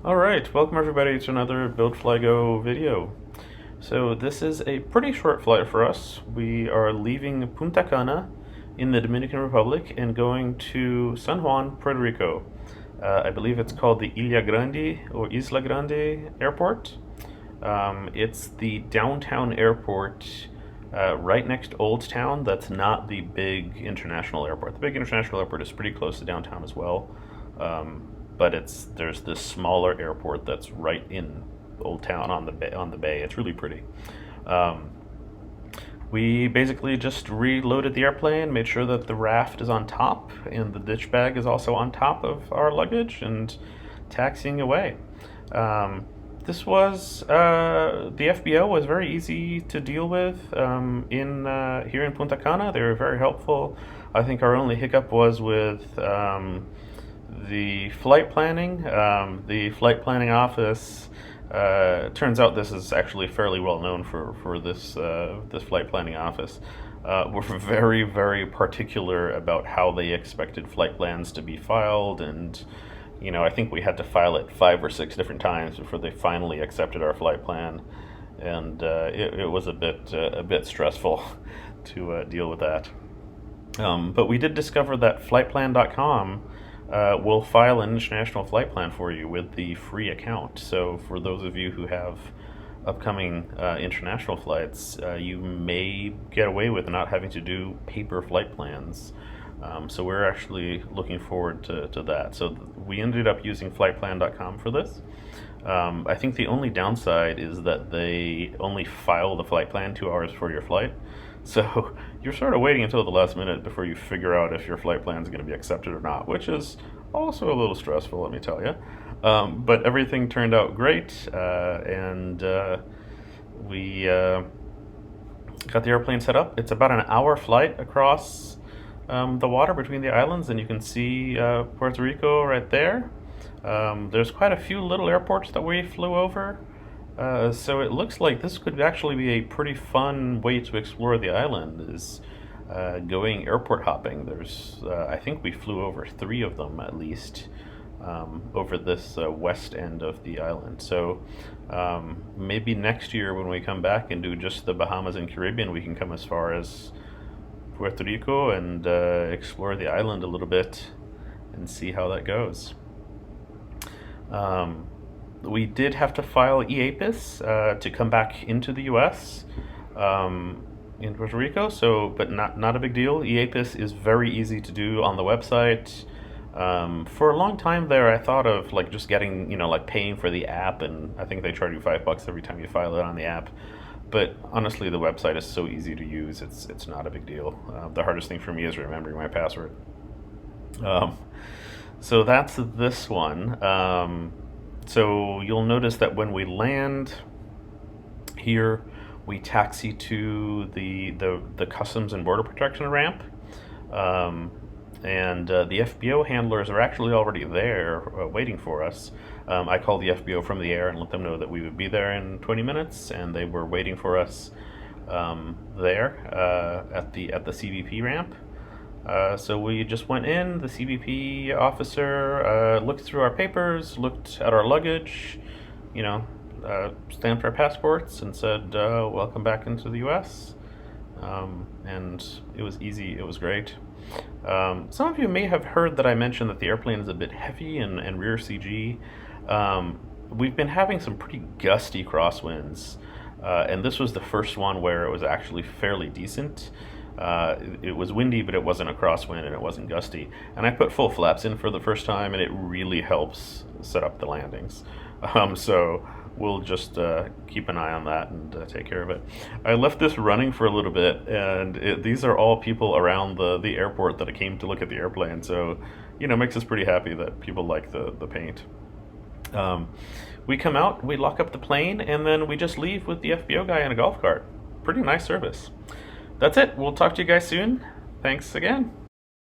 Alright, welcome everybody to another Build Fly Go video. So this is a pretty short flight for us. We are leaving Punta Cana in the Dominican Republic and going to San Juan, Puerto Rico. I believe it's called the Isla Grande Airport. It's the downtown airport right next to Old Town. That's not the big international airport. The big international airport is pretty close to downtown as well. But there's this smaller airport that's right in Old Town on the bay. It's really pretty. We basically just reloaded the airplane, made sure that the raft is on top and the ditch bag is also on top of our luggage, and taxiing away. This was the FBO was very easy to deal with here in Punta Cana. They were very helpful. I think our only hiccup was with the flight planning. The flight planning office, turns out this is actually fairly well known for this flight planning office. Were very, very particular about how they expected flight plans to be filed, and I think we had to file it 5 or 6 different times before they finally accepted our flight plan, and it was a bit stressful to deal with that. But we did discover that flightplan.com will file an international flight plan for you with the free account. So for those of you who have upcoming international flights, you may get away with not having to do paper flight plans. So we're actually looking forward to that. So we ended up using flightplan.com for this. I think the only downside is that they only file the flight plan 2 hours before your flight. So you're sort of waiting until the last minute before you figure out if your flight plan is going to be accepted or not, which is also a little stressful, let me tell you. But everything turned out great, and we got the airplane set up. It's about an hour flight across the water between the islands, and you can see Puerto Rico right there. There's quite a few little airports that we flew over. So it looks like this could actually be a pretty fun way to explore the island, is going airport hopping. I think we flew over 3 of them at least over this west end of the island. So maybe next year when we come back and do just the Bahamas and Caribbean, we can come as far as Puerto Rico and explore the island a little bit and see how that goes. We did have to file EAPIS to come back into the U.S. In Puerto Rico, but not a big deal. EAPIS is very easy to do on the website. For a long time there, I thought of just getting, paying for the app, and I think they charge you $5 every time you file it on the app. But honestly, the website is so easy to use; it's not a big deal. The hardest thing for me is remembering my password. So that's this one. So you'll notice that when we land here, we taxi to the Customs and Border Protection ramp, and the FBO handlers are actually already there waiting for us. I called the FBO from the air and let them know that we would be there in 20 minutes, and they were waiting for us there at the CBP ramp. So we just went in. The CBP officer looked through our papers, looked at our luggage, stamped our passports, and said, "Welcome back into the U.S." And it was easy. It was great. Some of you may have heard that I mentioned that the airplane is a bit heavy and rear CG. We've been having some pretty gusty crosswinds, and this was the first one where it was actually fairly decent. It was windy, but it wasn't a crosswind and it wasn't gusty. And I put full flaps in for the first time, and it really helps set up the landings. So we'll just keep an eye on that and take care of it. I left this running for a little bit, and these are all people around the airport that came to look at the airplane. So, it makes us pretty happy that people like the paint. We come out, we lock up the plane, and then we just leave with the FBO guy in a golf cart. Pretty nice service. That's it. We'll talk to you guys soon. Thanks again.